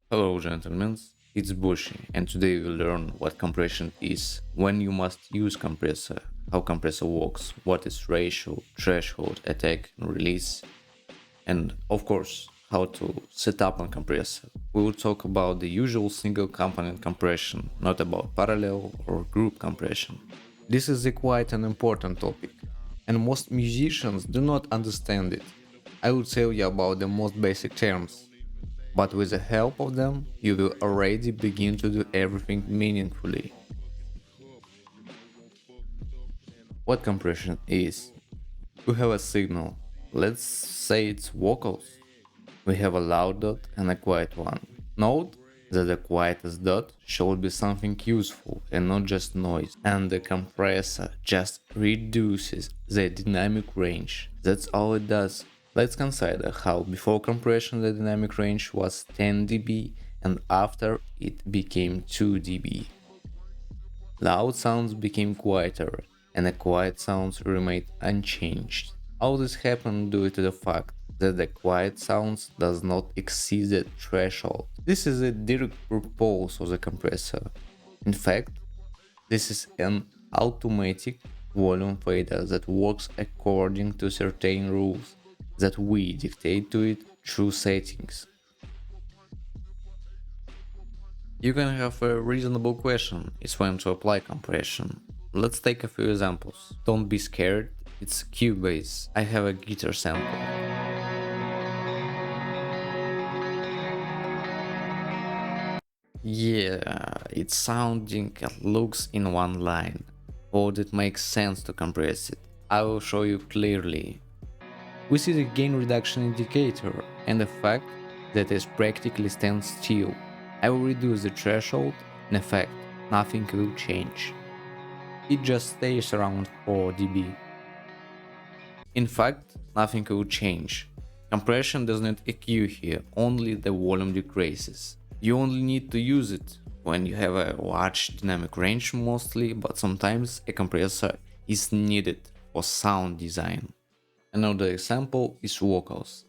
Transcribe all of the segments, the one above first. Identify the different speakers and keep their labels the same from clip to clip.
Speaker 1: Hello gentlemen, it's Bushi and today we'll learn what compression is, when you must use compressor, how compressor works, what is ratio, threshold, attack and release, and of course how to set up a compressor. We will talk about the usual single component compression, not about parallel or group compression. This is a quite an important topic and most musicians do not understand it. I will tell you about the most basic terms. But with the help of them, you will already begin to do everything meaningfully. What compression is? We have a signal. Let's say it's vocals. We have a loud dot and a quiet one. Note that the quietest dot should be something useful and not just noise. And the compressor just reduces the dynamic range. That's all it does. Let's consider how before compression the dynamic range was 10 dB and after it became 2 dB. Loud sounds became quieter and the quiet sounds remained unchanged. All this happened due to the fact that the quiet sounds does not exceed the threshold. This is a direct purpose of the compressor. In fact, this is an automatic volume fader that works according to certain rules that we dictate to it through settings. You can have a reasonable question, it's when to apply compression. Let's take a few examples. Don't be scared, it's Cubase. I have a guitar sample. Yeah, it's sounding and looks in one line. But it makes sense to compress it. I will show you clearly. We see the gain reduction indicator and the fact that it practically stands still. I will reduce the threshold, in effect, nothing will change. It just stays around 4 dB. In fact, nothing will change. Compression does not occur here, only the volume decreases. You only need to use it when you have a large dynamic range mostly, but sometimes a compressor is needed for sound design. Another example is vocals.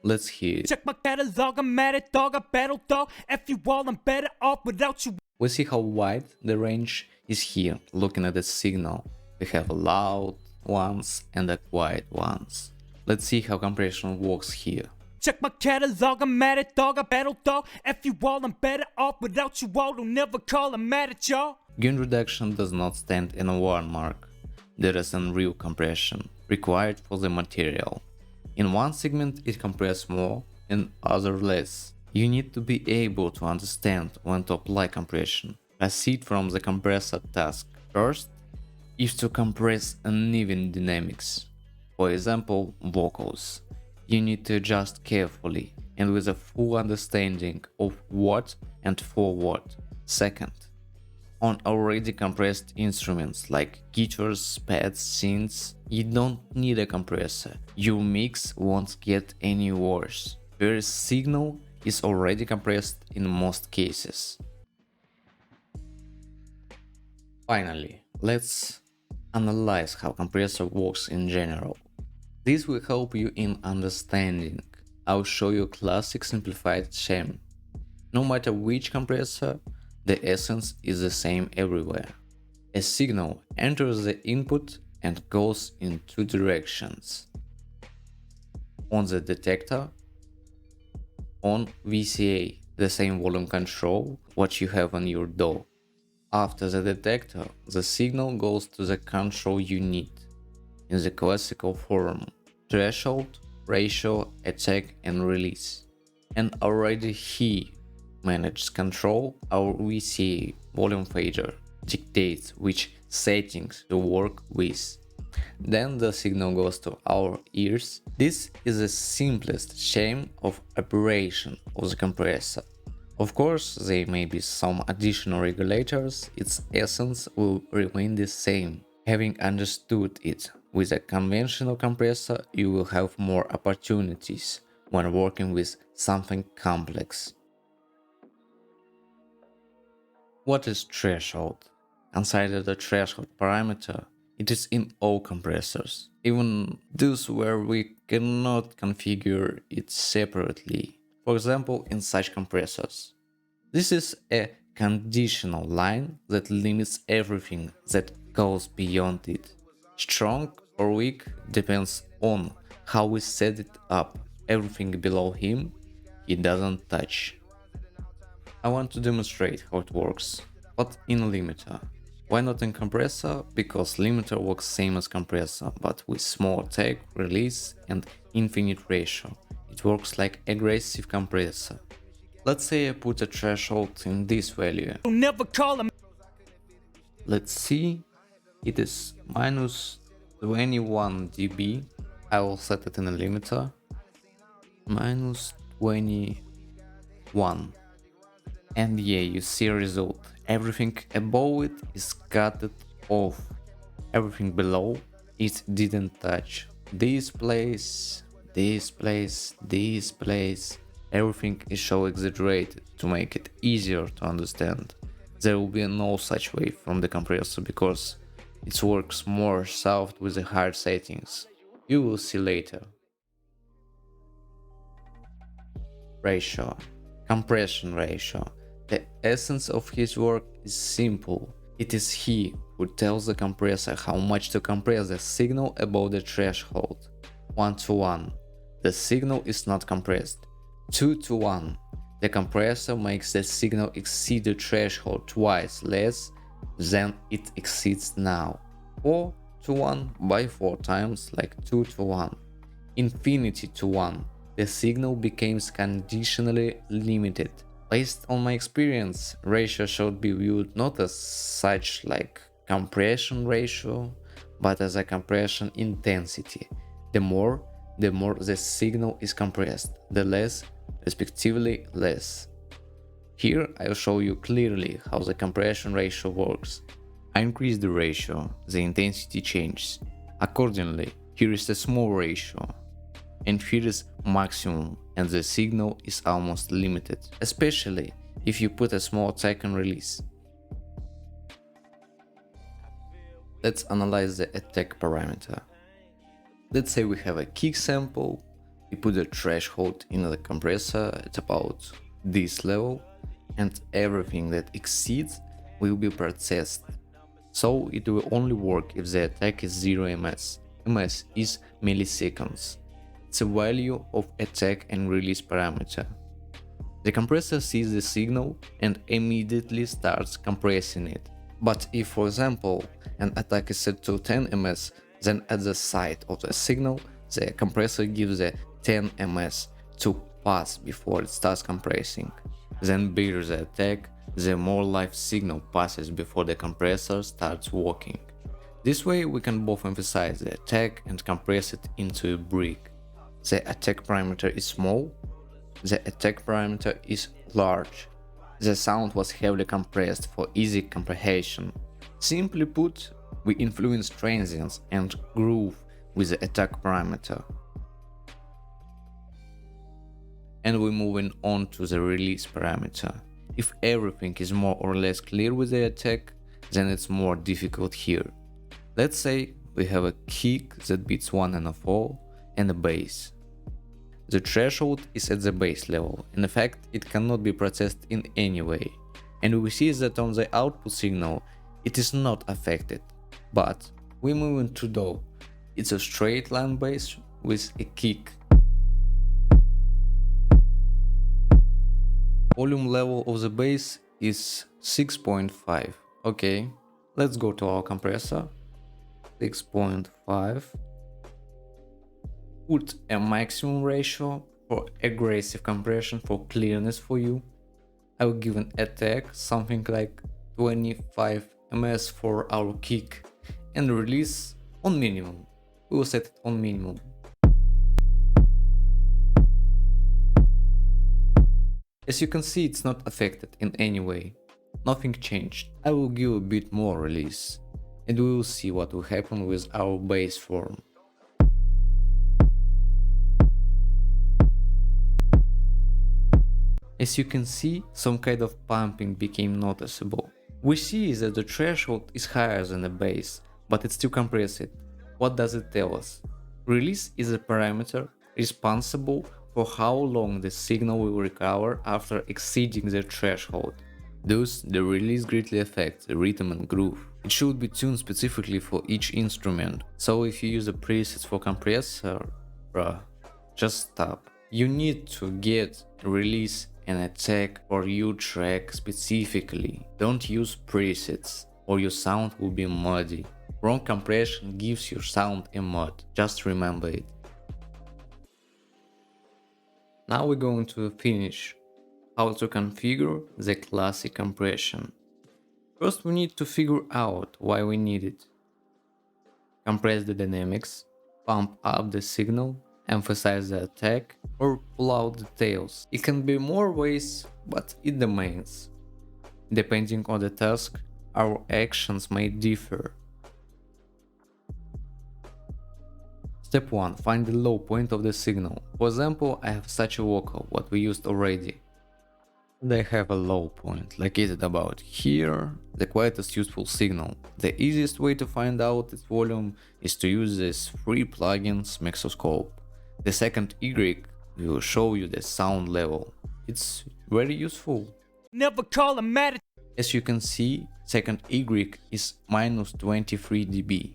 Speaker 1: Let's hear it.
Speaker 2: Check my catalog, I'm mad at dog, I battle dog. F you all, I'm better off without you.
Speaker 1: We see how wide the range is here, looking at the signal. We have loud ones and the quiet ones. Let's see how compression works here.
Speaker 2: Check my catalog, I'm mad at dog, I battle dog. F you all, I'm better off without you all. Don't never call, I'm mad at y'all.
Speaker 1: Gain reduction does not stand in a warn mark. There is a real compression required for the material. In one segment it compresses more, in other less. You need to be able to understand when to apply compression. Proceed from the compressor task. First is to compress uneven dynamics. For example, vocals. You need to adjust carefully and with a full understanding of what and for what. Second, on already compressed instruments like guitars, pads, synths, you don't need a compressor. Your mix won't get any worse. Your signal is already compressed in most cases. Finally, let's analyze how compressor works in general. This will help you in understanding. I'll show you a classic simplified scheme. No matter which compressor, the essence is the same everywhere. A signal enters the input and goes in two directions. On the detector, on VCA, the same volume control what you have on your DAW. After the detector, the signal goes to the control unit in the classical form: threshold, ratio, attack and release. And already he manages control. Our VCA volume fader dictates which settings to work with. Then the signal goes to our ears. This is the simplest scheme of operation of the compressor. Of course, there may be some additional regulators, its essence will remain the same. Having understood it, with a conventional compressor you will have more opportunities when working with something complex. What is threshold? Consider the threshold parameter. It is in all compressors, even those where we cannot configure it separately, for example in such compressors. This is a conditional line that limits everything that goes beyond it. Strong or weak depends on how we set it up. Everything below him, he doesn't touch. I want to demonstrate how it works, but in a limiter. Why not in compressor? Because limiter works same as compressor, but with small attack, release and infinite ratio. It works like aggressive compressor. Let's say I put a threshold in this value.
Speaker 2: Never call him.
Speaker 1: Let's see, it is minus 21 dB. I will set it in a limiter. Minus 21. And yeah, you see a result. Everything above it is cut off. Everything below it didn't touch. This place, this place, this place. Everything is so exaggerated to make it easier to understand. There will be no such wave from the compressor because it works more soft with the hard settings. You will see later. Ratio. Compression ratio. The essence of his work is simple. It is he who tells the compressor how much to compress the signal above the threshold. 1:1. The signal is not compressed. 2:1. The compressor makes the signal exceed the threshold twice less than it exceeds now. 4:1 by 4 times, like 2:1. Infinity to 1. The signal becomes conditionally limited. Based on my experience, ratio should be viewed not as such like compression ratio, but as a compression intensity. The more the signal is compressed, the less, respectively less. Here I'll show you clearly how the compression ratio works. I increase the ratio, the intensity changes. Accordingly, here is the small ratio, and here is maximum, and the signal is almost limited, especially if you put a small attack and release. Let's analyze the attack parameter. Let's say we have a kick sample, we put a threshold in the compressor at about this level, and everything that exceeds will be processed. So it will only work if the attack is 0 ms. ms is milliseconds. It's a value of attack and release parameter. The compressor sees the signal and immediately starts compressing it. But if, for example, an attack is set to 10 ms, then at the site of the signal, the compressor gives a 10 ms to pass before it starts compressing. Then bigger the attack, the more live signal passes before the compressor starts working. This way we can both emphasize the attack and compress it into a brick. The attack parameter is small, the attack parameter is large. The sound was heavily compressed for easy comprehension. Simply put, we influence transients and groove with the attack parameter. And we're moving on to the release parameter. If everything is more or less clear with the attack, then it's more difficult here. Let's say we have a kick that beats 1/4 and a bass. The threshold is at the bass level, in fact it cannot be processed in any way, and we see that on the output signal it is not affected. But we move into do. It's a straight line bass with a kick. Volume level of the bass is 6.5. Okay, let's go to our compressor. 6.5. Put a maximum ratio for aggressive compression for clearness for you. I will give an attack something like 25 ms for our kick and release on minimum. We will set it on minimum. As you can see, it's not affected in any way. Nothing changed. I will give a bit more release and we will see what will happen with our bass form. As you can see, some kind of pumping became noticeable. We see that the threshold is higher than the bass, but it's still compressed. What does it tell us? Release is a parameter responsible for how long the signal will recover after exceeding the threshold. Thus, the release greatly affects the rhythm and groove. It should be tuned specifically for each instrument, so if you use a preset for compressor, bruh, just stop. You need to get a release and attack for your track specifically. Don't use presets, or your sound will be muddy. Wrong compression gives your sound a mud, just remember it. Now we're going to finish how to configure the classic compression. First we need to figure out why we need it. Compress the dynamics, pump up the signal, emphasize the attack, or pull out the tails. It can be more ways, but it remains. Depending on the task, our actions may differ. Step 1. Find the low point of the signal. For example, I have such a vocal, what we used already. They have a low point, located about here, the quietest useful signal. The easiest way to find out its volume is to use this free plugins Mixoscope. The second Y will show you the sound level. It's very useful.
Speaker 2: Never call a matter.
Speaker 1: As you can see, second Y is minus 23 dB.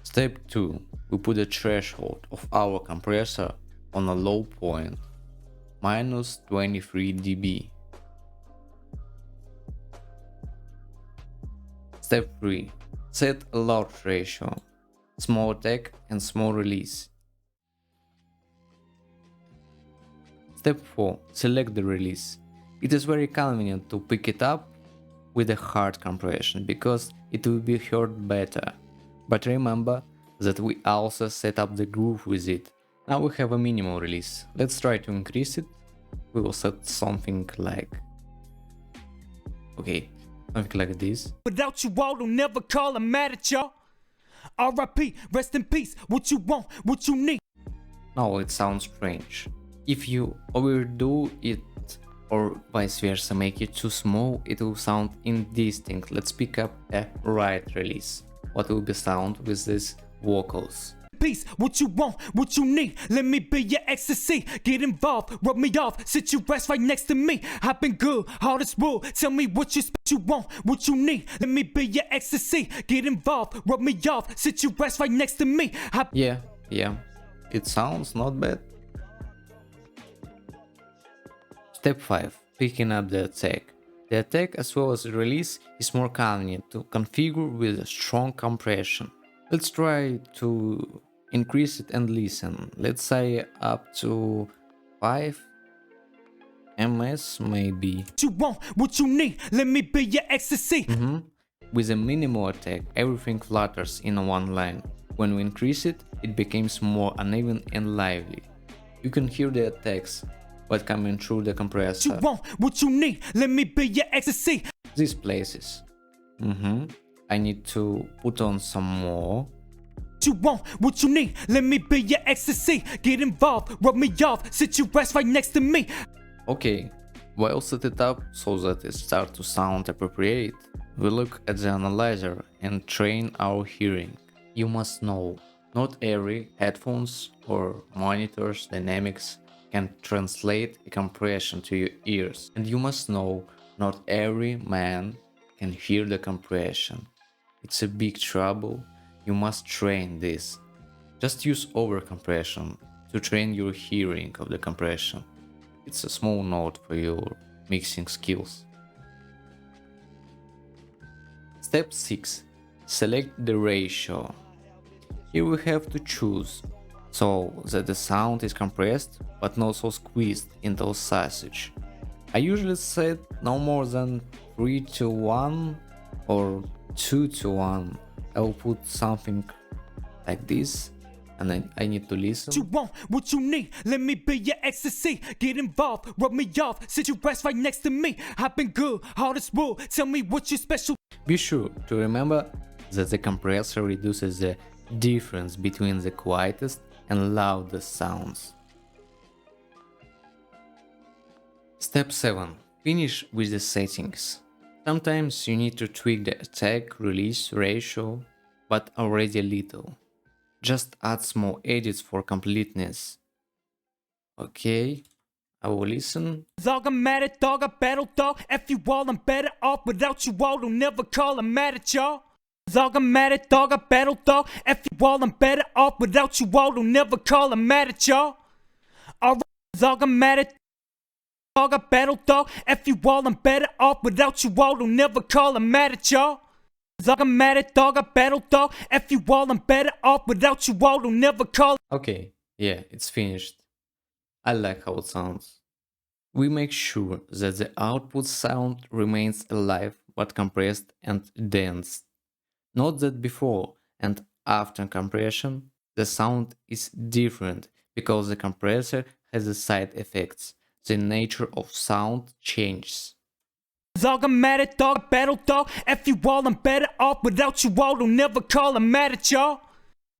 Speaker 1: Step 2. We put the threshold of our compressor on a low point, minus 23 dB. Step 3. Set a loud ratio, small attack and small release. Step 4. Select the release. It is very convenient to pick it up with a hard compression because it will be heard better. But remember that we also set up the groove with it. Now we have a minimal release. Let's try to increase it. We will set something like... okay, something like this.
Speaker 2: Without you all, don't never call a matter, y'all. R.I.P. Rest in peace. What you want, what you need.
Speaker 1: Now it sounds strange. If you overdo it or vice versa, make it too small, it will sound indistinct. Let's pick up a right release. What will be sound with these vocals?
Speaker 2: Peace, what you want, what you need. Let me be your ecstasy. Get involved, rub me off, sit your ass right next to me. I've been good, hard as wood. Tell me what you want, what you need. Let me be your ecstasy. Get involved, rub me off, sit your ass right next to me.
Speaker 1: Yeah, it sounds not bad. Step 5. Picking up the attack. The attack as well as the release is more convenient to configure with a strong compression. Let's try to increase it and listen. Let's say up to 5 ms maybe.
Speaker 2: What you want, what you need. Let me be your ecstasy.
Speaker 1: With a minimal attack, everything flutters in one line. When we increase it, it becomes more uneven and lively. You can hear the attacks, but coming through the compressor.
Speaker 2: What you want, what you need. Let me be your ecstasy.
Speaker 1: These places. I need to put on some more.
Speaker 2: What you want, what you need. Let me be your ecstasy. Get involved, rub me off, sit your ass right next to me.
Speaker 1: Okay, while set it up so that it starts to sound appropriate, we look at the analyzer and train our hearing. You must know, not every headphones or monitors dynamics can translate a compression to your ears. And you must know, not every man can hear the compression. It's a big trouble. You must train this. Just use overcompression to train your hearing of the compression. It's a small note for your mixing skills. Step 6. Select the ratio. Here we have to choose so that the sound is compressed but not so squeezed into a sausage. I usually set no more than 3:1 or 2:1. I will put something like this and then I need to listen.
Speaker 2: What you want, what you need. Let me be your ecstasy. Get involved, rub me off, sit your ass right next to me. I've been good, hard as wood. Tell me what you special.
Speaker 1: Be sure to remember that the compressor reduces the difference between the quietest and loudest sounds. Step 7. Finish with the settings. Sometimes you need to tweak the attack-release ratio, but already little. Just add small edits for completeness. Okay, I will listen.
Speaker 2: Dog, I'm mad at dog, I battle dog. F you all, I'm better off without you all. Don't never call, I'm mad at y'all. Dog, I'm mad at dog, I battle dog. F you all, I'm better off without you all. Don't never call, I'm mad at y'all. Alright, dog, I'm mad at dog, I battle dog. F you all, I'm better off without you all. Don't never call, I'm mad at y'all. Dog, I'm mad at dog, I battle dog. F you all, I'm better off without you all. Don't never call.
Speaker 1: Okay, yeah, it's finished. I like how it sounds. We make sure that the output sound remains alive but compressed and dense. Note that before and after compression, the sound is different because the compressor has the side effects. The nature of sound changes.
Speaker 2: Dog, I'm mad at dog, battle dog. F you all, I'm better off without you all. Don't never call, I'm mad at y'all.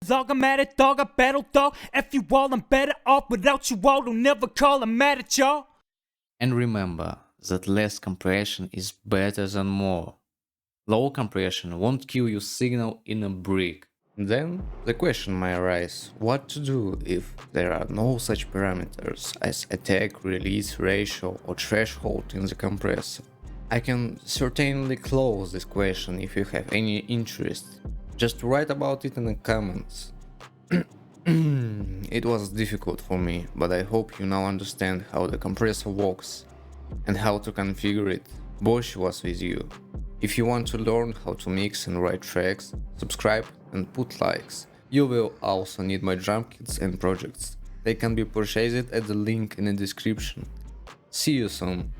Speaker 2: Dog, I'm mad at dog, I battle dog. F you all, I'm better off without you all. Don't never call, I'm mad at y'all.
Speaker 1: And remember that less compression is better than more. Low compression won't kill your signal in a brick. Then the question might arise, what to do if there are no such parameters as attack, release, ratio or threshold in the compressor? I can certainly close this question if you have any interest. Just write about it in the comments. It was difficult for me, but I hope you now understand how the compressor works and how to configure it. Boshi was with you. If you want to learn how to mix and write tracks, subscribe and put likes. You will also need my drum kits and projects. They can be purchased at the link in the description. See you soon.